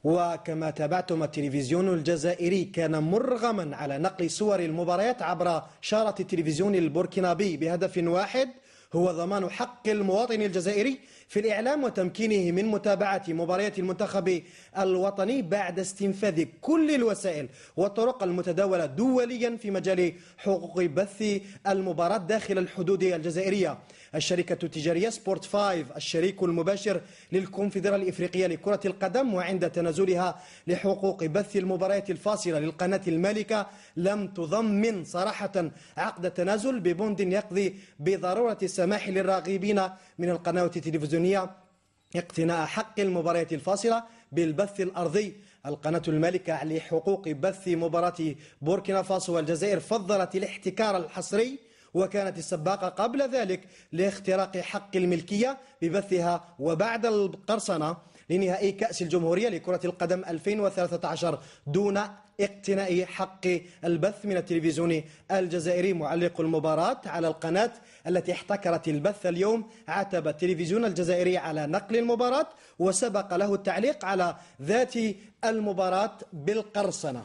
وكما تابعتم، التلفزيون الجزائري كان مرغما على نقل صور المباريات عبر شارة التلفزيون البوركينابي بهدف واحد، هو ضمان حق المواطن الجزائري في الإعلام وتمكينه من متابعة مباريات المنتخب الوطني بعد استنفاذ كل الوسائل والطرق المتداولة دوليا في مجال حقوق بث المباراة داخل الحدود الجزائرية. الشركة التجارية سبورت 5 الشريك المباشر للكونفدرالية الإفريقية لكرة القدم، وعند تنازلها لحقوق بث المباريات الفاصلة للقناة المالكة، لم تضمن صراحة عقد التنازل ببند يقضي بضرورة السماح للراغبين من القنوات التلفزيونية اقتناء حق المباريات الفاصلة بالبث الأرضي. القناة المالكة لحقوق بث مباراة بوركينا فاسو والجزائر فضلت الاحتكار الحصري، وكانت السباقة قبل ذلك لاختراق حق الملكية ببثها وبعد القرصنة لنهائي كأس الجمهورية لكرة القدم 2013 دون اقتناء حق البث من التلفزيون الجزائري. معلق المباراة على القناة التي احتكرت البث اليوم عاتب التلفزيون الجزائري على نقل المباراة، وسبق له التعليق على ذات المباراة بالقرصنة.